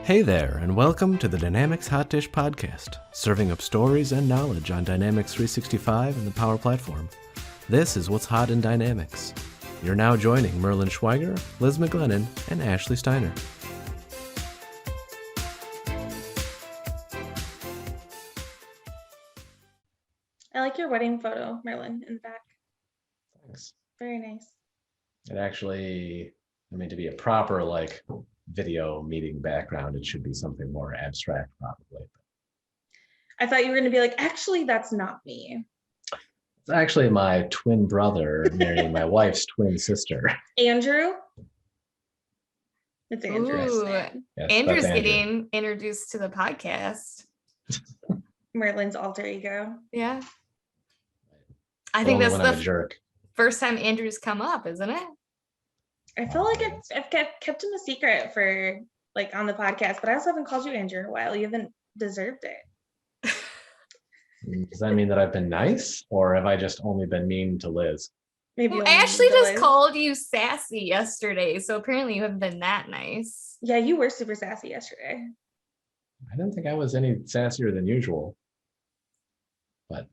Hey there, and welcome to the Dynamics Hot Dish Podcast, serving up stories and knowledge on Dynamics 365 and the Power Platform. This is What's Hot in Dynamics. You're now joining Merlin Schweiger, Liz McGlennon, and Ashley Steiner. I like your wedding photo, Merlin, in the back. Thanks. Very nice. It actually, to be a proper video meeting background, it should be something more abstract probably. I thought you were going to be like, actually, that's not me. It's actually my twin brother marrying my wife's twin sister. Andrew? It's Andrew. Ooh, Yes, Andrew's that's Andrew. getting introduced to the podcast. Merlin's alter ego. Yeah. I think Only that's when I'm a the jerk. first time Andrew's come up, isn't it? I feel like I've kept him a secret for on the podcast, but I also haven't called you Andrew in a while. You haven't deserved it. Does that mean that I've been nice, or have I just only been mean to Liz? Maybe Well, only Ashley to just Liz. called you sassy yesterday, so apparently you haven't been that nice. Yeah, you were super sassy yesterday. I didn't think I was any sassier than usual, but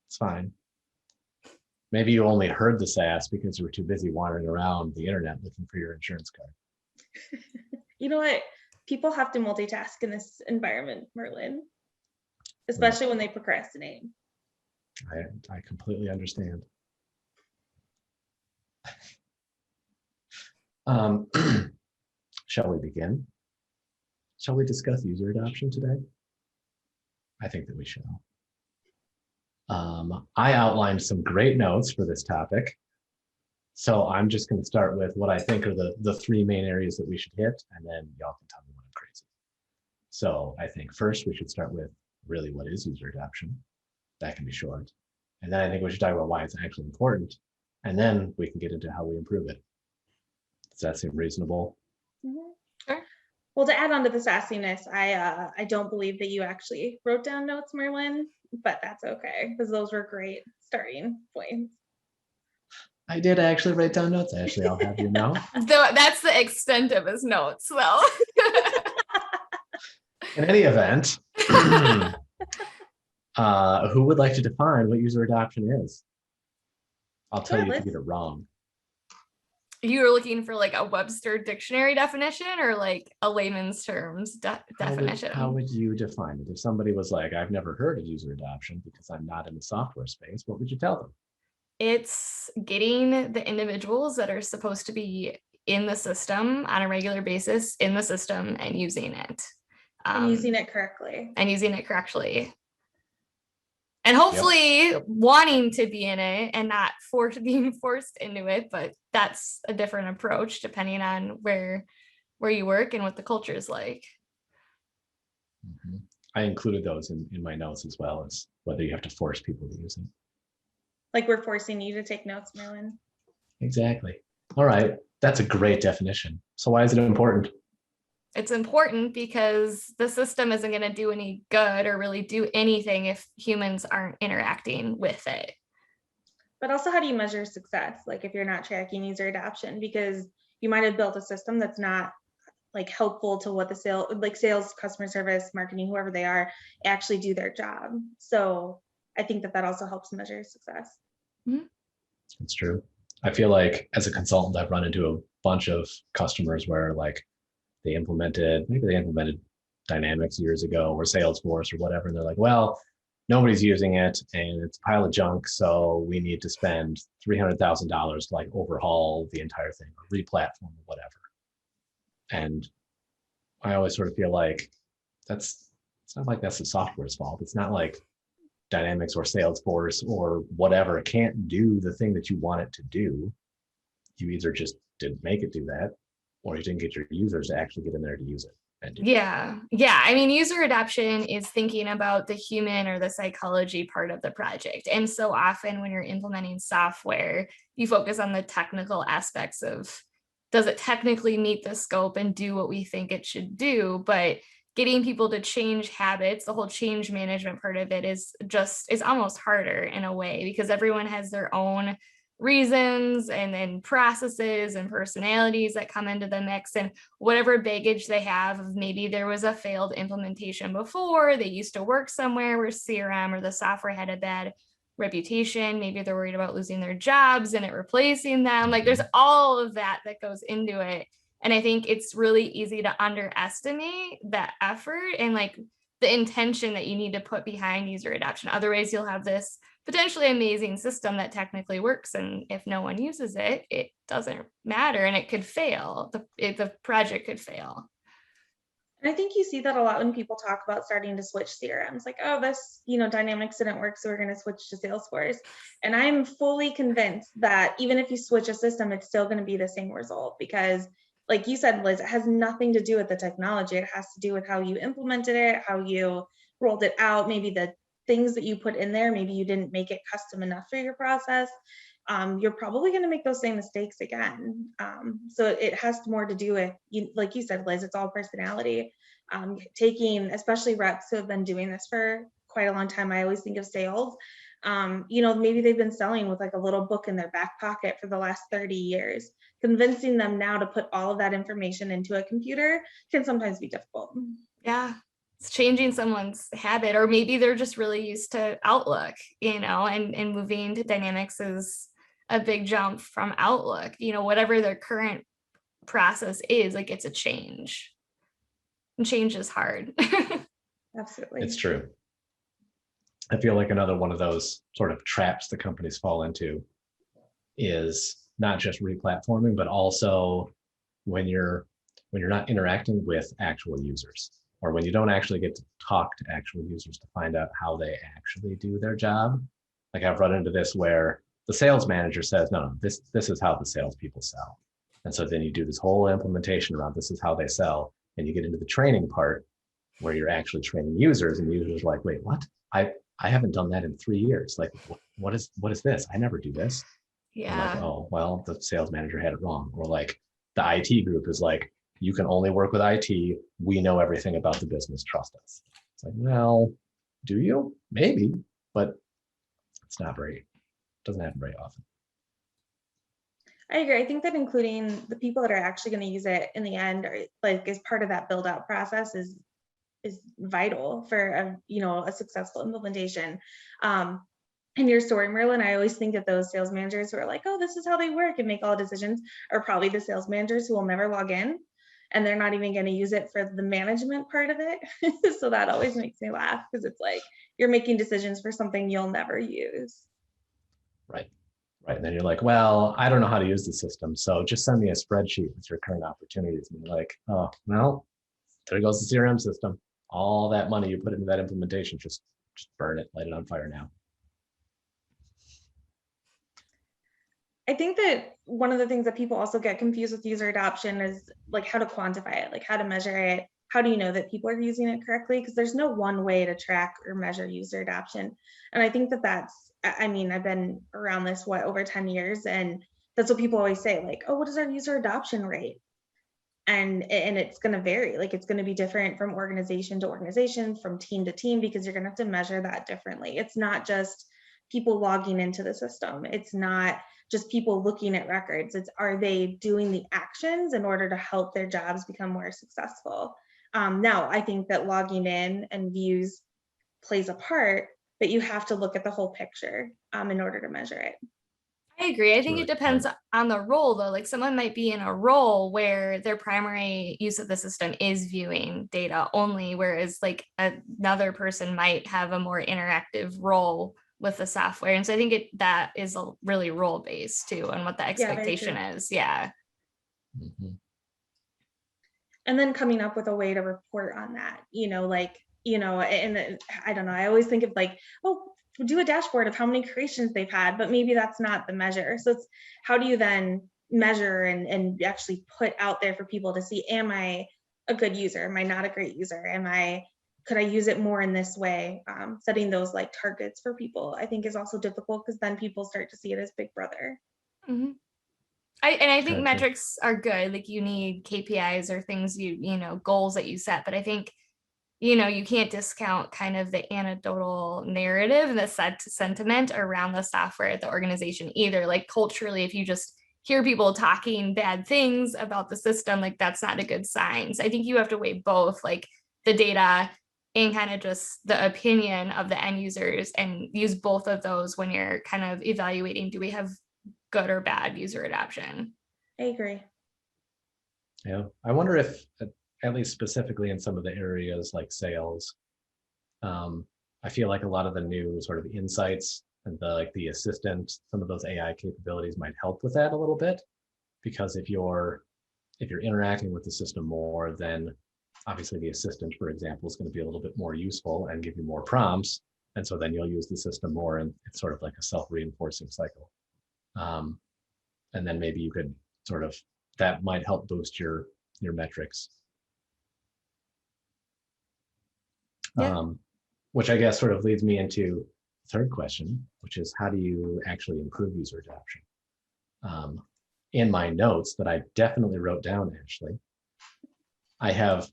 it's fine. Maybe you only heard the sass because you were too busy wandering around the internet looking for your insurance card. You know what? People have to multitask in this environment, Merlin, especially when they procrastinate. I completely understand. Shall we begin? Shall we discuss user adoption today? I think that we shall. I outlined some great notes for this topic. So I'm just going to start with what I think are the three main areas that we should hit, and then y'all can tell me when I'm crazy. So I think first we should start with really what is user adoption. That can be short. And then I think we should talk about why it's actually important. And then we can get into how we improve it. Does that seem reasonable? Mhm. Sure. Well, to add on to the sassiness, I don't believe that you actually wrote down notes, Merlin, but that's okay because those were great starting points. I did actually write down notes. Ashley, I'll have you know. That's the extent of his notes, though. In any event, who would like to define what user adoption is? I'll tell you if you get it wrong. You were looking for a Webster dictionary definition or a layman's terms definition? How would you define it? If somebody was like, I've never heard of user adoption because I'm not in the software space, what would you tell them? It's getting the individuals that are supposed to be in the system on a regular basis in the system and using it. And using it correctly. And using it correctly. And hopefully wanting to be in it and not being forced into it, but that's a different approach depending on where you work and what the culture is like. Mm-hmm. I included those in my notes as well as whether you have to force people to use it. Like we're forcing you to take notes, Merlin. Exactly. All right. That's a great definition. So why is it important? It's important because the system isn't going to do any good or really do anything if humans aren't interacting with it. But also, how do you measure success? If you're not tracking user adoption, because you might have built a system that's not helpful to what the sales, customer service, marketing, whoever they are, actually do their job. So I think that also helps measure success. Mm-hmm. It's true. I feel like as a consultant, I've run into a bunch of customers where they implemented Dynamics years ago or Salesforce or whatever. And they're like, well, nobody's using it and it's a pile of junk. So we need to spend $300,000 to overhaul the entire thing or re-platform or whatever. And I always sort of feel like it's not like that's the software's fault. It's not like Dynamics or Salesforce or whatever can't do the thing that you want it to do. You either just didn't make it do that, or you didn't get your users to actually get in there to use it. Yeah. User adoption is thinking about the human or the psychology part of the project. And so often when you're implementing software, you focus on the technical aspects of, does it technically meet the scope and do what we think it should do? But getting people to change habits, the whole change management part of it is almost harder in a way because everyone has their own reasons and then processes and personalities that come into the mix, and whatever baggage they have of maybe there was a failed implementation before, they used to work somewhere where CRM or the software had a bad reputation, maybe they're worried about losing their jobs and it replacing them. Like there's all of that that goes into it. And I think it's really easy to underestimate that effort and like the intention that you need to put behind user adoption. Otherwise, you'll have this potentially amazing system that technically works. And if no one uses it, it doesn't matter and it could fail. The project could fail. And I think you see that a lot when people talk about starting to switch CRMs, like, oh, this, Dynamics didn't work, so we're going to switch to Salesforce. And I'm fully convinced that even if you switch a system, it's still going to be the same result, because like you said, Liz, it has nothing to do with the technology. It has to do with how you implemented it, how you rolled it out, maybe the things that you put in there, maybe you didn't make it custom enough for your process. You're probably going to make those same mistakes again. So it has more to do with, like you said, Liz, it's all personality. Taking, especially reps who have been doing this for quite a long time, I always think of sales. Maybe they've been selling with like a little book in their back pocket for the last 30 years. Convincing them now to put all of that information into a computer can sometimes be difficult. Yeah. It's changing someone's habit, or maybe they're just really used to Outlook, and moving to Dynamics is a big jump from Outlook, whatever their current process is, like it's a change. And change is hard. Absolutely. It's true. I feel like another one of those sort of traps the companies fall into is not just replatforming, but also when you're not interacting with actual users, or when you don't actually get to talk to actual users to find out how they actually do their job. Like I've run into this where the sales manager says, no, this is how the salespeople sell. And so then you do this whole implementation around this is how they sell. And you get into the training part where you're actually training users, and the users are like, wait, what? I haven't done that in 3 years. Like, what is this? I never do this. Yeah. Like, oh, well, the sales manager had it wrong. Or like the IT group is like, you can only work with IT. We know everything about the business. Trust us. It's like, well, do you? Maybe, but it's not very, it doesn't happen very often. I agree. I think that including the people that are actually going to use it in the end, or like as part of that build out process, is vital for a successful implementation. In your story, Merlin, I always think that those sales managers who are like, oh, this is how they work and make all decisions, are probably the sales managers who will never log in, and they're not even going to use it for the management part of it. So that always makes me laugh, because it's like you're making decisions for something you'll never use. Right. And then you're like, well, I don't know how to use the system, so just send me a spreadsheet with your current opportunities. And you're like, oh, well, there goes the CRM system. All that money you put into that implementation, just burn it, light it on fire now. I think that one of the things that people also get confused with user adoption is like how to quantify it, like how to measure it. How do you know that people are using it correctly? Because there's no one way to track or measure user adoption. And I think I've been around this, over 10 years, and that's what people always say, like, oh, what is our user adoption rate? And it's going to vary, like it's going to be different from organization to organization, from team to team, because you're going to have to measure that differently. It's not just people logging into the system. It's not just people looking at records. It's, are they doing the actions in order to help their jobs become more successful? Now, I think that logging in and views plays a part, but you have to look at the whole picture in order to measure it. I agree. I think it depends on the role, though. Like someone might be in a role where their primary use of the system is viewing data only, whereas like another person might have a more interactive role with the software. And so I think that is a really role based too, and what the expectation is. Yeah. Mm-hmm. And then coming up with a way to report on that, and I don't know, I always think of like, oh, do a dashboard of how many creations they've had, but maybe that's not the measure. So it's how do you then measure and actually put out there for people to see, am I a good user? Am I not a great user? Could I use it more in this way? Setting those like targets for people, I think, is also difficult, because then people start to see it as Big Brother. Mm-hmm. I think metrics are good. Like you need KPIs or things goals that you set. But I think you can't discount kind of the anecdotal narrative and the sentiment around the software at the organization either. Like culturally, if you just hear people talking bad things about the system, like that's not a good sign. So I think you have to weigh both, like the data and kind of just the opinion of the end users, and use both of those when you're kind of evaluating, do we have good or bad user adoption? I agree. Yeah, I wonder if, at least specifically in some of the areas like sales, I feel like a lot of the new sort of insights and the assistant, some of those AI capabilities might help with that a little bit, because if you're interacting with the system more, then obviously the assistant, for example, is going to be a little bit more useful and give you more prompts, and so then you'll use the system more, and it's sort of like a self-reinforcing cycle. And then maybe you could sort of, that might help boost your metrics. Yeah. Which I guess sort of leads me into the third question, which is how do you actually improve user adoption? In my notes that I definitely wrote down, actually, I have,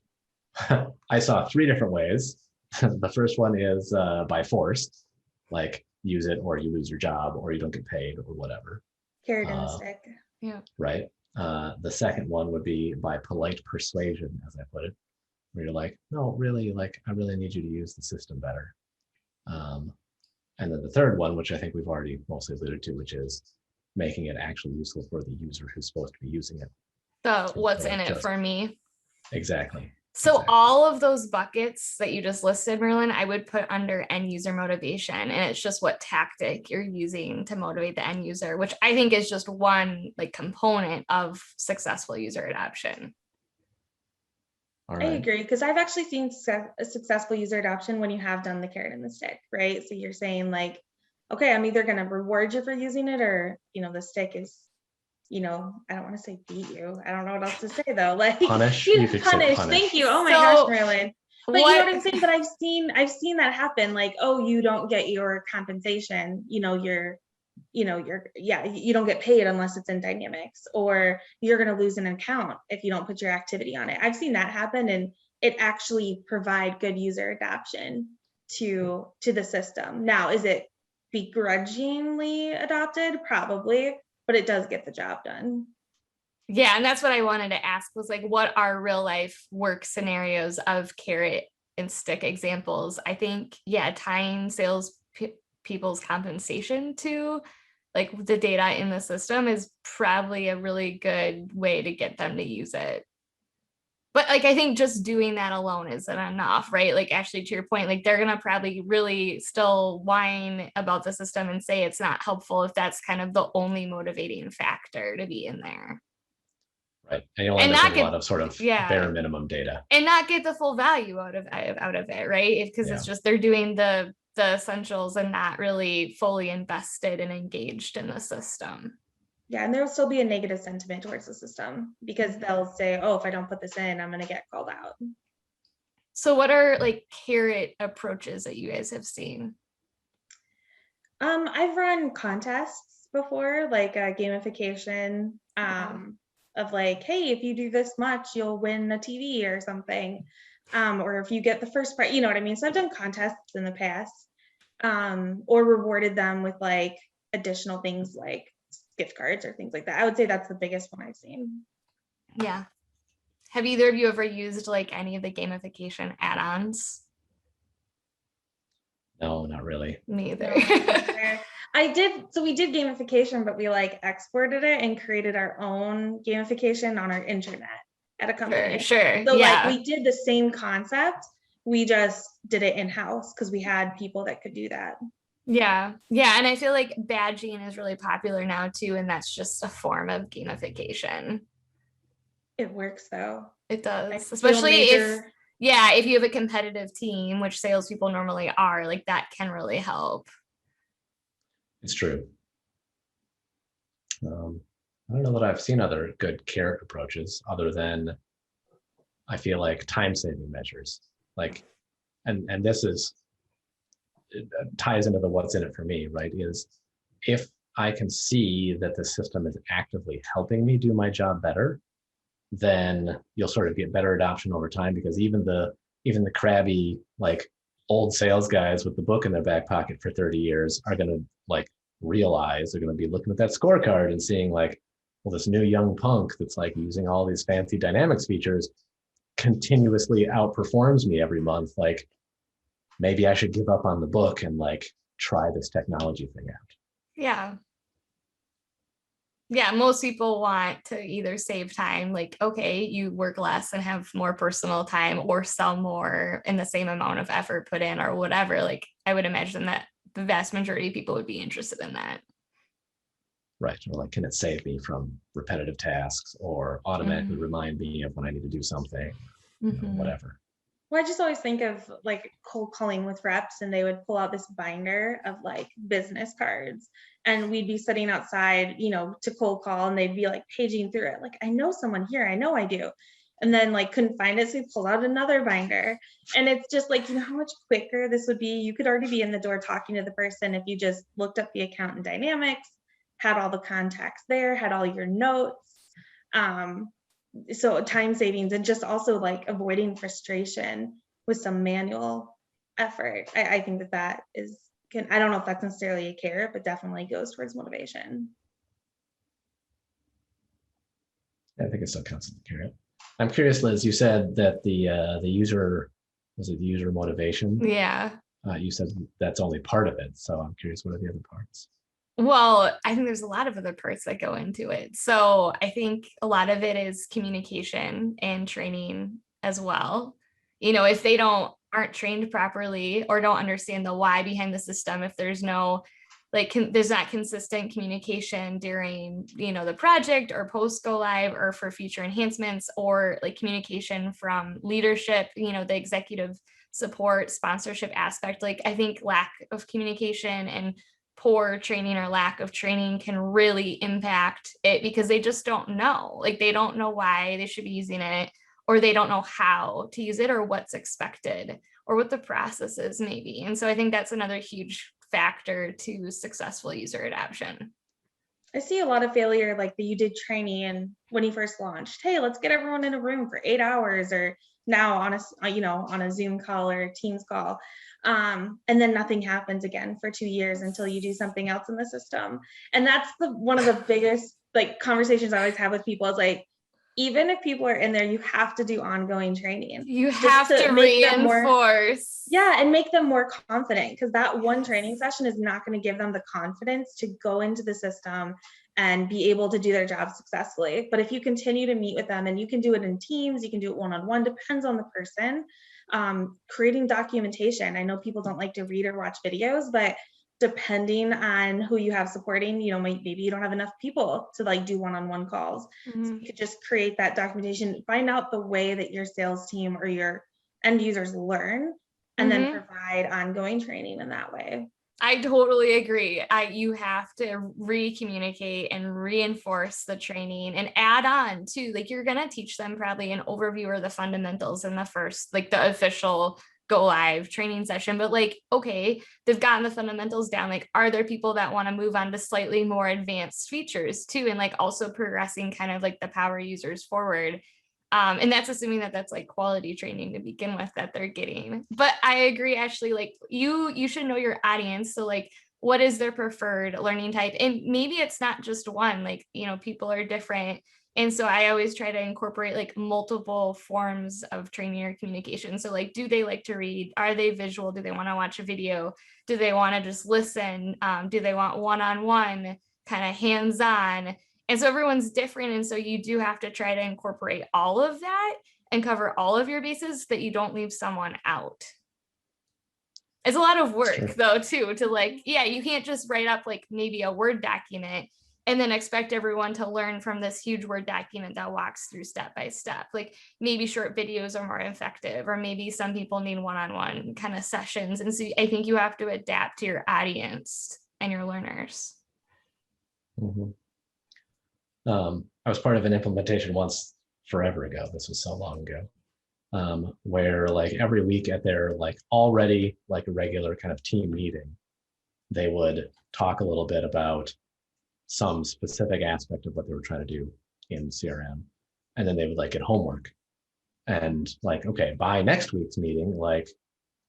I saw 3 different ways. The first one is by force, like use it or you lose your job or you don't get paid or whatever. Carrot and the stick. Yeah. Right. The second one would be by polite persuasion, as I put it, where you're like, no, really, like, I really need you to use the system better. And then the third one, which I think we've already mostly alluded to, which is making it actually useful for the user who's supposed to be using it. So what's in it for me? Exactly. So Exactly. all of those buckets that you just listed, Merlin, I would put under end user motivation. And it's just what tactic you're using to motivate the end user, which I think is just one like component of successful user adoption. All I right. agree, because I've actually seen a successful user adoption when you have done the carrot and the stick, right? So you're saying like, okay, I'm either going to reward you for using it, or, the stick is, I don't want to say beat you. I don't know what else to say though. Like Punish. You could say punish. punish. Thank you. Oh my So, gosh, Marilyn. But you know what what I'm saying? But I've seen that happen. Like, oh, you don't get your compensation. You don't get paid unless it's in Dynamics, or you're going to lose an account if you don't put your activity on it. I've seen that happen, and it actually provide good user adoption to the system. Now, is it begrudgingly adopted? Probably, but it does get the job done. Yeah, and that's what I wanted to ask was like, what are real life work scenarios of carrot and stick examples? I think, yeah, tying sales people's compensation to like the data in the system is probably a really good way to get them to use it. But like, I think just doing that alone isn't enough, right? Like, actually, to your point, like they're going to probably really still whine about the system and say it's not helpful if that's kind of the only motivating factor to be in there. Right. And you'll end up with a lot of sort of bare minimum data. And not get the full value out of it, right? Because it's just they're doing the essentials and not really fully invested and engaged in the system. Yeah, and there'll still be a negative sentiment towards the system, because they'll say, oh, if I don't put this in, I'm going to get called out. So what are like carrot approaches that you guys have seen? I've run contests before, like gamification, of like, hey, if you do this much, you'll win a TV or something. Or if you get the first prize, you know what I mean? So I've done contests in the past, or rewarded them with like additional things like gift cards or things like that. I would say that's the biggest one I've seen. Yeah. Have either of you ever used like any of the gamification add-ons? No, not really. Me either. I did. So we did gamification, but we like exported it and created our own gamification on our intranet at a company. Sure. So like we did the same concept. We just did it in-house because we had people that could do that. Yeah. And I feel like badging is really popular now too. And that's just a form of gamification. It works though. It does. Especially if you have a competitive team, which salespeople normally are, like that can really help. It's true. I don't know that I've seen other good carrot approaches other than I feel like time-saving measures. Like, and this is, it ties into the what's in it for me, right? Is if I can see that the system is actively helping me do my job better, then you'll sort of get better adoption over time, because even the even the crabby, like old sales guys with the book in their back pocket for 30 years are going to like realize they're going to be looking at that scorecard and seeing like, well, this new young punk that's like using all these fancy dynamics features continuously outperforms me every month. Like, maybe I should give up on the book and like try this technology thing out. Yeah. Yeah, most people want to either save time, like, okay, you work less and have more personal time, or sell more in the same amount of effort put in or whatever. Like, I would imagine that the vast majority of people would be interested in that. Right. Or like, can it save me from repetitive tasks or automatically Mhm. remind me of when I need to do something, Mhm. whatever. Well, I just always think of like cold calling with reps, and they would pull out this binder of like business cards, and we'd be sitting outside, to cold call, and they'd be like paging through it. Like, I know someone here, I know I do. And then like couldn't find it. So we pulled out another binder. And it's just like, how much quicker this would be. You could already be in the door talking to the person if you just looked up the account in Dynamics, had all the contacts there, had all your notes. So time savings, and just also like avoiding frustration with some manual effort. I think that is, I don't know if that's necessarily a carrot, but definitely goes towards motivation. I think it still counts as a carrot. I'm curious, Liz, you said that the user, was it the user motivation? Yeah. You said that's only part of it. So I'm curious, what are the other parts? Well, I think there's a lot of other parts that go into it. So I think a lot of it is communication and training as well. If they aren't trained properly or don't understand the why behind the system, if there's no there's not consistent communication during the project or post go live or for future enhancements, or like communication from leadership, the executive support sponsorship aspect. Like, I think lack of communication and poor training or lack of training can really impact it, because they just don't know. Like, they don't know why they should be using it, or they don't know how to use it, or what's expected, or what the process is maybe. And so I think that's another huge factor to successful user adoption. I see a lot of failure, like that you did training and when you first launched, hey, let's get everyone in a room for 8 hours, or now on a Zoom call or a Teams call. And then nothing happens again for 2 years until you do something else in the system. And that's one of the biggest like conversations I always have with people is like, even if people are in there, you have to do ongoing training. You have to reinforce. And make them more confident, because that one training session is not going to give them the confidence to go into the system and be able to do their job successfully. But if you continue to meet with them, and you can do it in teams, you can do it one-on-one, depends on the person. Creating documentation. I know people don't like to read or watch videos, but depending on who you have supporting, maybe you don't have enough people to like do one-on-one calls. Mm-hmm. So you could just create that documentation, find out the way that your sales team or your end users learn, and then provide ongoing training in that way. I totally agree. You have to re-communicate and reinforce the training and add on to, like, you're going to teach them probably an overview or the fundamentals in the first, like the official go live training session. But like, okay, they've gotten the fundamentals down. Like, are there people that want to move on to slightly more advanced features too? And like also progressing kind of like the power users forward. And that's assuming that that's like quality training to begin with that they're getting. But I agree, Ashley, like you should know your audience. So like, what is their preferred learning type? And maybe it's not just one, like, people are different. And so I always try to incorporate like multiple forms of training or communication. So like, do they like to read? Are they visual? Do they want to watch a video? Do they want to just listen? Do they want one-on-one, kind of hands-on? And so everyone's different. And so you do have to try to incorporate all of that and cover all of your bases, so that you don't leave someone out. It's a lot of work though, too, to like, you can't just write up like maybe a Word document and then expect everyone to learn from this huge Word document that walks through step by step. Like, maybe short videos are more effective, or maybe some people need one-on-one kind of sessions. And so I think you have to adapt to your audience and your learners. Mm-hmm. I was part of an implementation once forever ago. This was so long ago, where like every week at their like already like a regular kind of team meeting, they would talk a little bit about some specific aspect of what they were trying to do in CRM. And then they would like get homework. and like, okay, by next week's meeting, like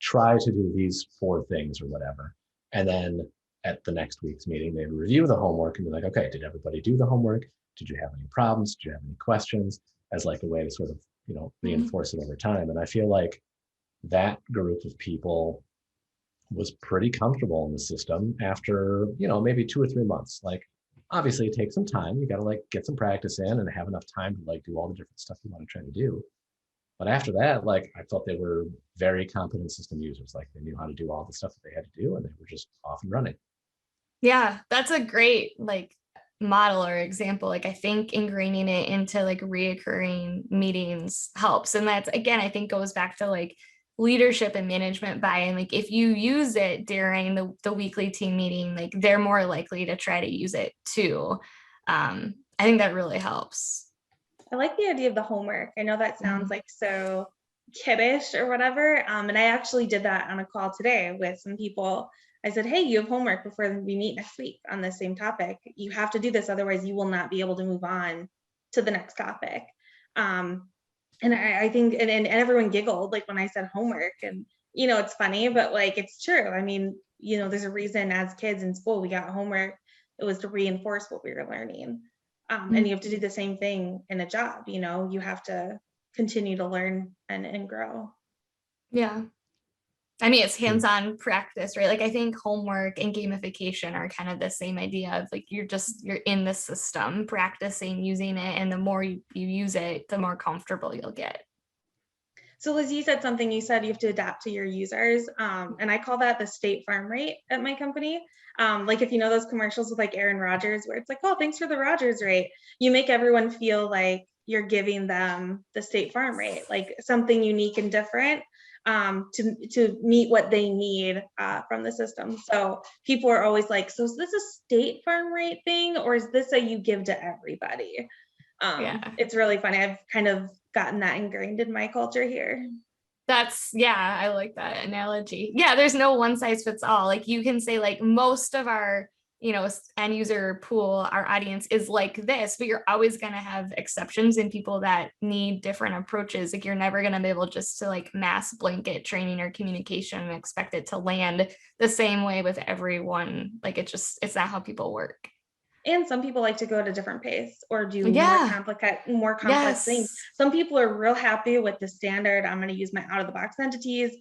try to do these 4 things or whatever. And then at the next week's meeting, they review the homework and be like, okay, did everybody do the homework? Did you have any problems? Did you have any questions? As like a way to sort of, reinforce it over time. And I feel like that group of people was pretty comfortable in the system after, maybe 2 or 3 months. Like, obviously it takes some time. You got to like get some practice in and have enough time to like do all the different stuff you want to try to do. But after that, like, I felt they were very competent system users. Like, they knew how to do all the stuff that they had to do, and they were just off and running. Yeah, that's a great like model or example. Like I think ingraining it into like reoccurring meetings helps. And that's, again, I think goes back to like leadership and management buy-in. Like if you use it during the weekly team meeting, like they're more likely to try to use it too. I think that really helps. I like the idea of the homework. I know that sounds like so kiddish or whatever. And I actually did that on a call today with some people. I said, hey, you have homework before we meet next week on the same topic. You have to do this, otherwise you will not be able to move on to the next topic. And I think, and everyone giggled like when I said homework, and it's funny, but like it's true. I mean, there's a reason as kids in school we got homework. It was to reinforce what we were learning. And you have to do the same thing in a job. You have to continue to learn and grow. Yeah. I mean, it's hands-on practice, right? Like I think homework and gamification are kind of the same idea of like, you're in the system practicing using it. And the more you use it, the more comfortable you'll get. So Liz, you said something, you said you have to adapt to your users. And I call that the State Farm rate at my company. Like if you know those commercials with like Aaron Rodgers, where it's like, oh, thanks for the Rodgers rate. You make everyone feel like you're giving them the State Farm rate, like something unique and different. To meet what they need from the system. So people are always like, so is this a State Farm rate thing, or is this a you give to everybody? It's really funny. I've kind of gotten that ingrained in my culture here. I like that analogy. Yeah, there's no one size fits all. Like you can say like most of our end user pool, our audience is like this, but you're always going to have exceptions and people that need different approaches. Like you're never going to be able just to like mass blanket training or communication and expect it to land the same way with everyone. Like it's not how people work. And some people like to go at a different pace or do more complex things. Some people are real happy with the standard, I'm going to use my out of the box entities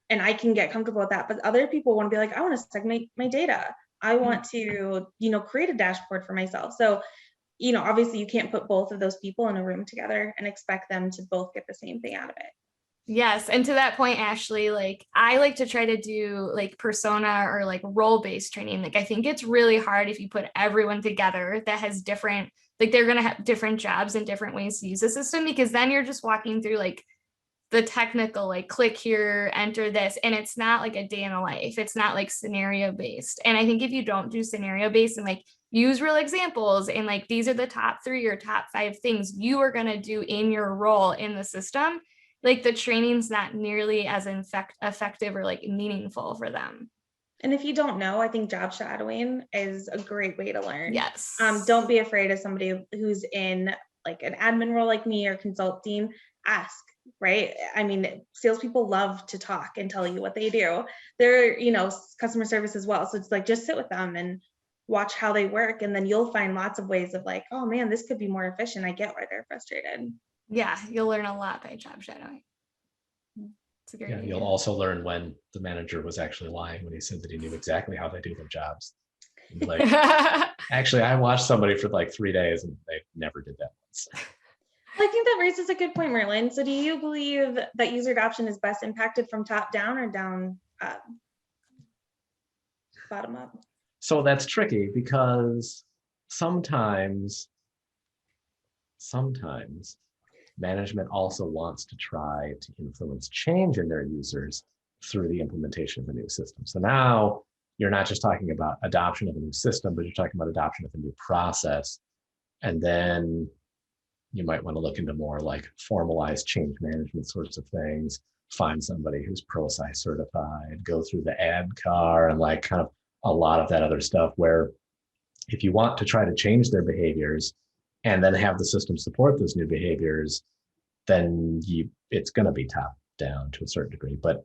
and I can get comfortable with that. But other people want to be like, I want to segment my data. I want to, create a dashboard for myself. So, obviously you can't put both of those people in a room together and expect them to both get the same thing out of it. Yes. And to that point, Ashley, like I like to try to do like persona or like role-based training. Like I think it's really hard if you put everyone together that has different, like they're going to have different jobs and different ways to use the system, because then you're just walking through like the technical, like click here, enter this, and it's not like a day in a life. It's not like scenario based. And I think if you don't do scenario based and like use real examples and like these are the top 3 or top 5 things you are going to do in your role in the system, like the training's not nearly as effective or like meaningful for them. And if you don't know, I think job shadowing is a great way to learn. Yes. Don't be afraid of somebody who's in like an admin role like me or consulting. Ask, right? I mean, salespeople love to talk and tell you what they do. They're, customer service as well. So it's like, just sit with them and watch how they work. And then you'll find lots of ways of like, oh man, this could be more efficient. I get why they're frustrated. Yeah, you'll learn a lot by job shadowing. It's a great idea. You'll also learn when the manager was actually lying when he said that he knew exactly how they do their jobs. Like, actually, I watched somebody for like 3 days and they never did that once. I think that raises a good point, Merlin. So do you believe that user adoption is best impacted from top down or down up? Bottom up? So that's tricky because sometimes management also wants to try to influence change in their users through the implementation of a new system. So now you're not just talking about adoption of a new system, but you're talking about adoption of a new process. And then you might want to look into more like formalized change management sorts of things, find somebody who's ProSci certified, go through the ADCAR and like kind of a lot of that other stuff, where if you want to try to change their behaviors and then have the system support those new behaviors, then you it's going to be top down to a certain degree. But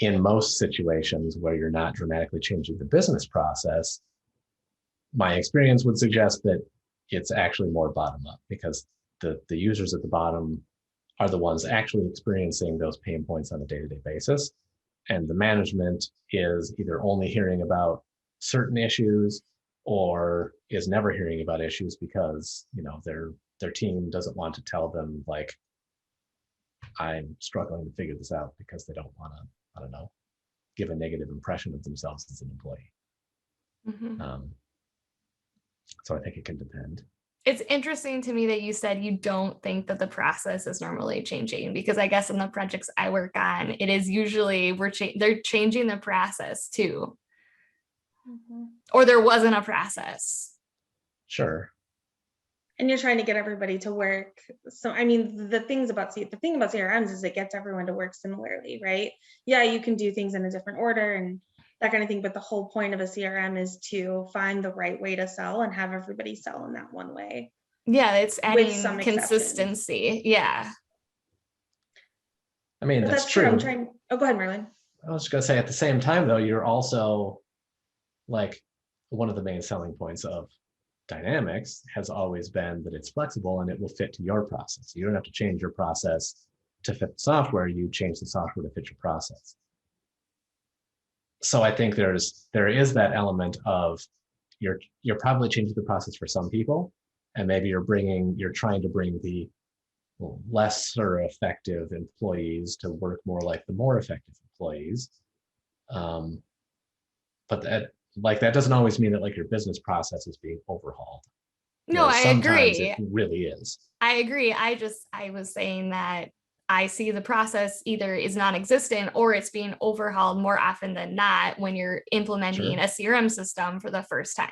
in most situations where you're not dramatically changing the business process, my experience would suggest that it's actually more bottom up, because the users at the bottom are the ones actually experiencing those pain points on a day-to-day basis. And the management is either only hearing about certain issues or is never hearing about issues because, you know, their team doesn't want to tell them, like, I'm struggling to figure this out, because they don't want to, I don't know, give a negative impression of themselves as an employee. Mhm. So I think it can depend. It's interesting to me that you said you don't think that the process is normally changing, because I guess in the projects I work on, it is usually they're changing the process too, or there wasn't a process. Sure. And you're trying to get everybody to work. So, I mean, the thing about CRMs is it gets everyone to work similarly, right? Yeah, you can do things in a different order and that kind of thing, but the whole point of a CRM is to find the right way to sell and have everybody sell in that one way. Yeah, it's adding some consistency. Yeah. I mean, But that's true. true. Oh, go ahead, Merlin. I was just going to say, at the same time, though, you're also, like, one of the main selling points of Dynamics has always been that it's flexible and it will fit to your process. You don't have to change your process to fit the software. You change the software to fit your process. So I think there is that element of you're probably changing the process for some people, and maybe you're trying to bring the lesser effective employees to work more like the more effective employees. But that doesn't always mean that, like, your business process is being overhauled. No, I Sometimes agree. it really is. I agree. I was saying that I see the process either is non-existent or it's being overhauled more often than not when you're implementing a CRM system for the first time.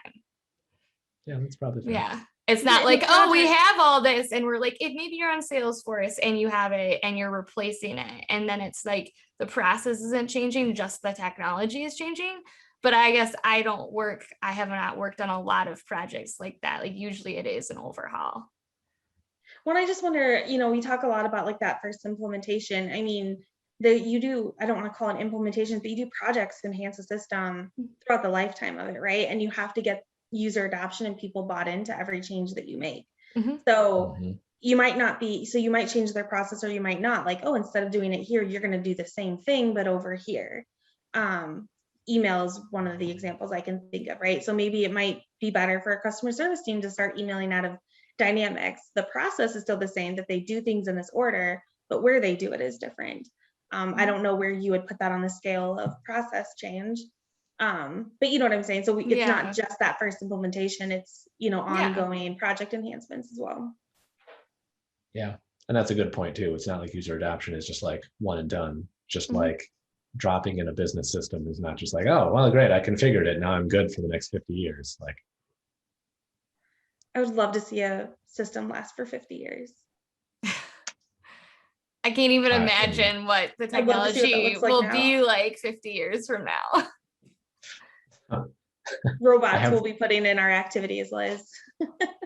Yeah, that's probably fair. Yeah. It's not like, oh, we have all this and we're like, if maybe you're on Salesforce and you have it and you're replacing it. And then it's like the process isn't changing, just the technology is changing. But I guess I have not worked on a lot of projects like that. Like usually it is an overhaul. Well, I just wonder, we talk a lot about like that first implementation. I mean, I don't want to call it implementation, but you do projects to enhance the system throughout the lifetime of it, right? And you have to get user adoption and people bought into every change that you make. So you might you might change their process or you might not, like, oh, instead of doing it here, you're going to do the same thing, but over here. Email is one of the examples I can think of, right? So maybe it might be better for a customer service team to start emailing out of Dynamics. The process is still the same, that they do things in this order, but where they do it is different. I don't know where you would put that on the scale of process change. But you know what I'm saying? So it's not just that first implementation, it's, ongoing project enhancements as well. Yeah. And that's a good point too. It's not like user adoption is just like one and done, just like dropping in a business system is not just like, oh, well, great, I configured it, now I'm good for the next 50 years. Like, I would love to see a system last for 50 years. I can't even imagine what the technology will be like 50 years from now. Robots will be putting in our activities, Liz.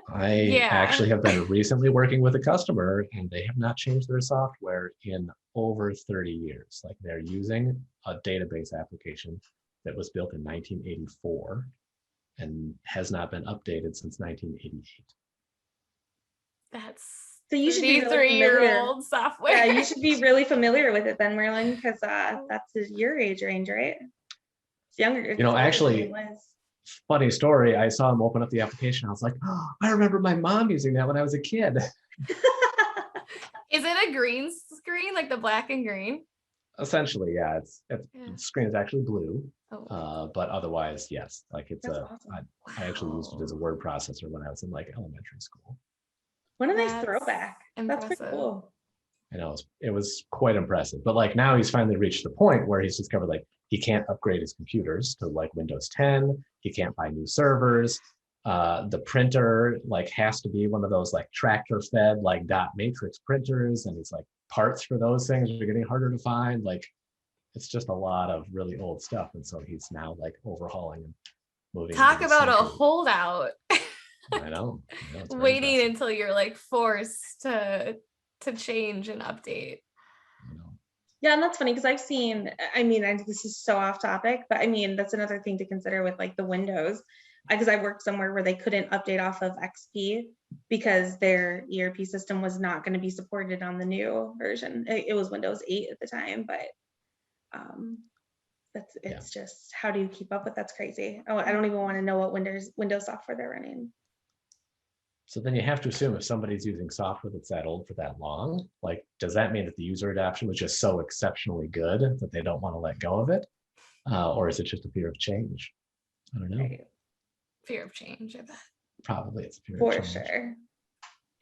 I actually have been recently working with a customer and they have not changed their software in over 30 years. Like, they're using a database application that was built in 1984 and has not been updated since 1988. That's so you should be really 33-year-old software. Yeah, you should be really familiar with it then, Merlin, because that's your age range, right? It's younger. It's actually, funny story. I saw him open up the application. I was like, oh, I remember my mom using that when I was a kid. Is it a green screen, like the black and green? Essentially, yeah. The screen is actually blue. But otherwise, yes. Like, it's awesome. I actually used it as a word processor when I was in like elementary school. What a nice throwback. Impressive. That's pretty cool. I know, it was quite impressive. But like, now he's finally reached the point where he's discovered, like, he can't upgrade his computers to like Windows 10. He can't buy new servers. The printer like has to be one of those like tractor fed like dot matrix printers, and it's like parts for those things are getting harder to find. Like, it's just a lot of really old stuff, and so he's now like overhauling and moving. Talk about a holdout. I know. Waiting until you're like forced to change and update. Yeah, and that's funny because I've seen, I mean, this is so off topic, but I mean, that's another thing to consider with like the Windows, because I worked somewhere where they couldn't update off of XP because their ERP system was not going to be supported on the new version. It was Windows 8 at the time, but um, it's just, how do you keep up with? That's crazy. Oh, I don't even want to know what Windows software they're running. So then you have to assume if somebody's using software that's that old for that long, like, does that mean that the user adoption was just so exceptionally good that they don't want to let go of it? Or is it just a fear of change? I don't know. Right. Fear of change, I bet. Probably it's a fear For of change. sure.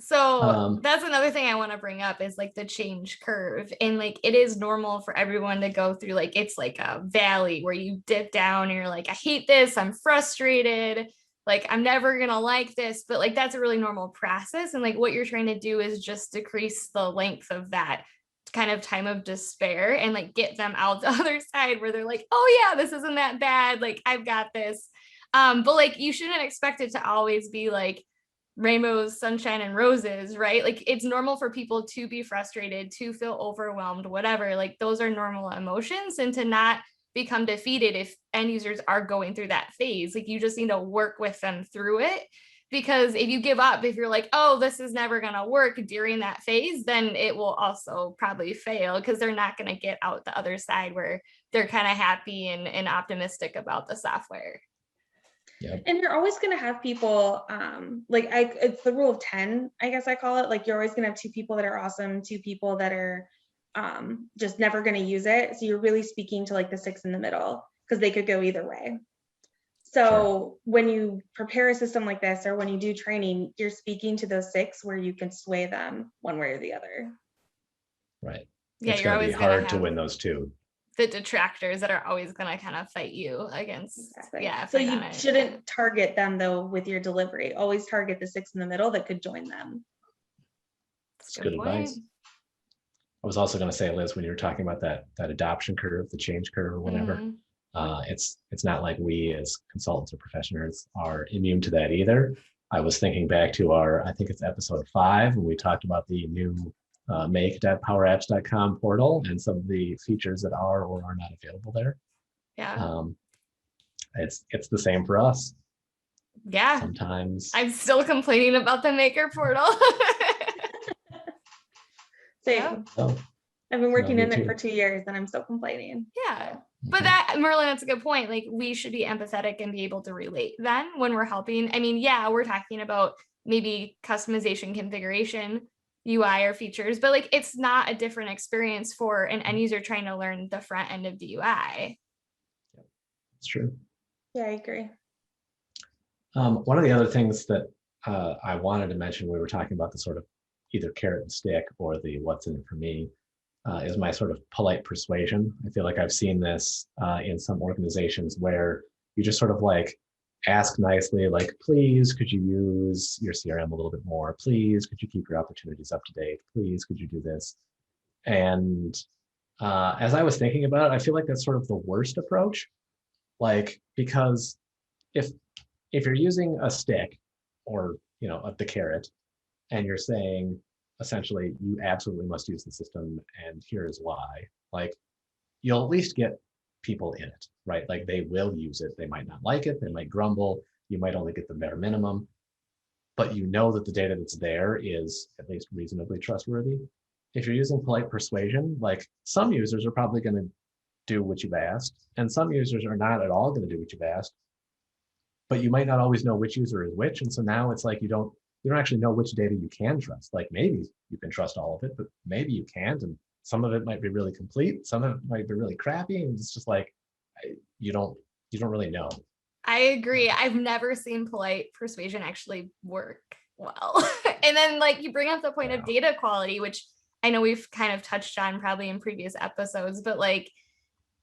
So that's another thing I want to bring up is like the change curve. And like it is normal for everyone to go through, like it's like a valley where you dip down and you're like, I hate this, I'm frustrated, like I'm never gonna like this. But like that's a really normal process. And like what you're trying to do is just decrease the length of that kind of time of despair and like get them out the other side where they're like, oh yeah, this isn't that bad, like I've got this. But like you shouldn't expect it to always be like rainbows, sunshine, and roses, right? Like it's normal for people to be frustrated, to feel overwhelmed, whatever. Like those are normal emotions, and to not become defeated if end users are going through that phase. Like you just need to work with them through it. Because if you give up, if you're like, oh, this is never going to work during that phase, then it will also probably fail because they're not going to get out the other side where they're kind of happy and optimistic about the software. Yep. And you're always going to have people, it's the rule of 10, I guess I call it. Like you're always going to have 2 people that are awesome, 2 people that are just never going to use it. So you're really speaking to like the 6 in the middle because they could go either way. So when you prepare a system like this, or when you do training, you're speaking to those 6 where you can sway them one way or the other. Right. Yeah, it's you're going to always be gonna hard to have win those 2. the detractors that are always going to kind of fight you against. Exactly. Yeah. So you shouldn't target them though with your delivery. Always target the 6 in the middle that could join them. That's good advice. I was also going to say, Liz, when you were talking about that adoption curve, the change curve or whatever, it's not like we as consultants or professionals are immune to that either. I was thinking back to I think it's episode 5, when we talked about the new make.powerapps.com portal and some of the features that are or are not available there. Yeah. It's the same for us. Yeah. Sometimes I'm still complaining about the maker portal. Same. Oh, I've been working me in it too. for 2 years and I'm still complaining. Yeah. But that, Merlin, that's a good point. Like we should be empathetic and be able to relate then when we're helping. I mean, yeah, we're talking about maybe customization, configuration, UI or features, but like it's not a different experience for an end user trying to learn the front end of the UI. It's true. Yeah, I agree. One of the other things that I wanted to mention, we were talking about the sort of either carrot and stick or the what's in it for me, is my sort of polite persuasion. I feel like I've seen this in some organizations where you just sort of like ask nicely, like, please, could you use your CRM a little bit more? Please, could you keep your opportunities up to date? Please, could you do this? And as I was thinking about it, I feel like that's sort of the worst approach. Like, because if you're using a stick or, the carrot, and you're saying, essentially, you absolutely must use the system, and here's why, like, you'll at least get people in it, right? Like they will use it. They might not like it. They might grumble. You might only get the bare minimum, but you know that the data that's there is at least reasonably trustworthy. If you're using polite persuasion, like some users are probably going to do what you've asked, and some users are not at all going to do what you've asked, but you might not always know which user is which. And so now it's like you don't actually know which data you can trust. Like maybe you can trust all of it, but maybe you can't. And some of it might be really complete. Some of it might be really crappy. And it's just like, you don't really know. I agree. I've never seen polite persuasion actually work well. And then like you bring up the point of data quality, which I know we've kind of touched on probably in previous episodes, but like,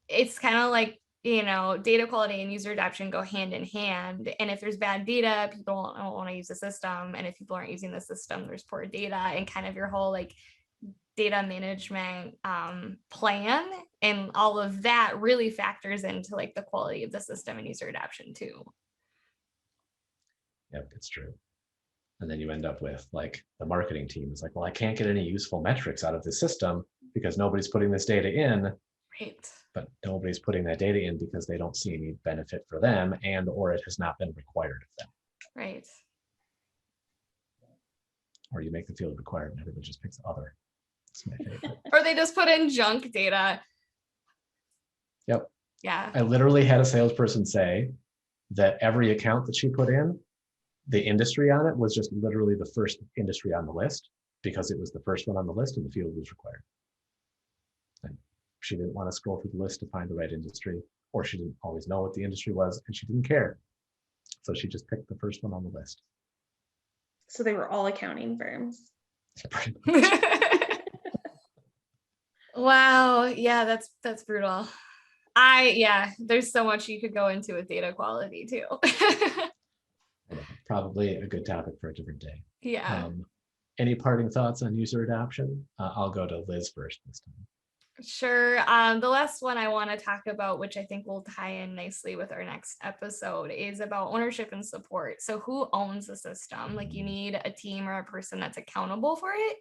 it's kind of like, data quality and user adoption go hand in hand. And if there's bad data, people don't want to use the system. And if people aren't using the system, there's poor data, and kind of your whole like data management plan and all of that really factors into like the quality of the system and user adoption too. Yep, it's true. And then you end up with like the marketing team is like, well, I can't get any useful metrics out of the system because nobody's putting this data in, Right. but nobody's putting that data in because they don't see any benefit for them or it has not been required of them. Right. Or you make the field required and everybody just picks other. That's my favorite. Or they just put in junk data. Yep. Yeah. I literally had a salesperson say that every account that she put in, the industry on it was just literally the first industry on the list because it was the first one on the list and the field was required. And she didn't want to scroll through the list to find the right industry, or she didn't always know what the industry was and she didn't care. So she just picked the first one on the list. So they were all accounting firms. Wow. Yeah, that's brutal. There's so much you could go into with data quality too. Probably a good topic for a different day. Yeah. Any parting thoughts on user adoption? I'll go to Liz first this time. Sure. The last one I want to talk about, which I think will tie in nicely with our next episode, is about ownership and support. So who owns the system? Like you need a team or a person that's accountable for it.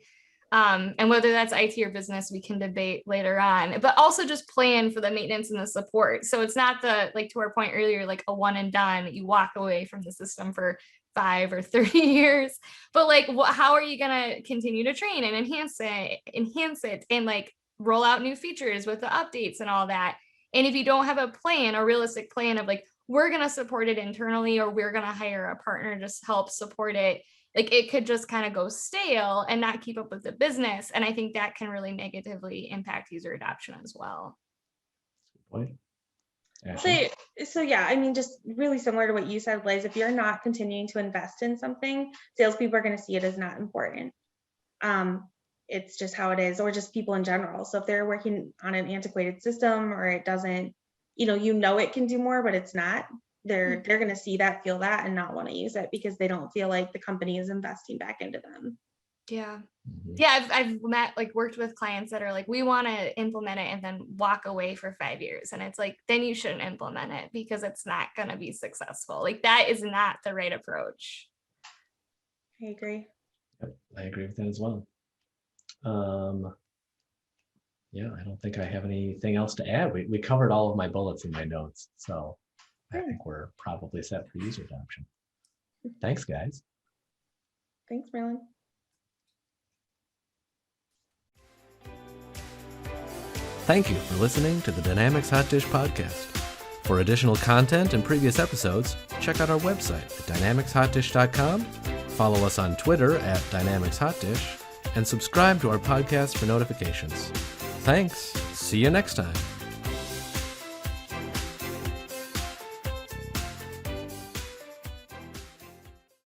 And whether that's IT or business, we can debate later on, but also just plan for the maintenance and the support. So it's not like to our point earlier, like a one and done, you walk away from the system for 5 or 30 years, but like, how are you going to continue to train and enhance it and like roll out new features with the updates and all that? And if you don't have a plan, a realistic plan of like, we're going to support it internally, or we're going to hire a partner to just help support it, like it could just kind of go stale and not keep up with the business. And I think that can really negatively impact user adoption as well. So yeah, I mean, just really similar to what you said, Liz, if you're not continuing to invest in something, salespeople are going to see it as not important. It's just how it is, or just people in general. So if they're working on an antiquated system or it doesn't, it can do more, but it's not, they're going to see that, feel that, and not want to use it because they don't feel like the company is investing back into them. Yeah. Yeah. I've worked with clients that are like, we want to implement it and then walk away for 5 years. And it's like, then you shouldn't implement it because it's not going to be successful. Like that is not the right approach. I agree. Yep, I agree with that as well. Yeah, I don't think I have anything else to add. We covered all of my bullets in my notes. So I think we're probably set for user adoption. Thanks, guys. Thanks, Merlin. Thank you for listening to the Dynamics Hot Dish podcast. For additional content and previous episodes, check out our website at dynamicshotdish.com, follow us on Twitter at dynamicshotdish, and subscribe to our podcast for notifications. Thanks. See you next time.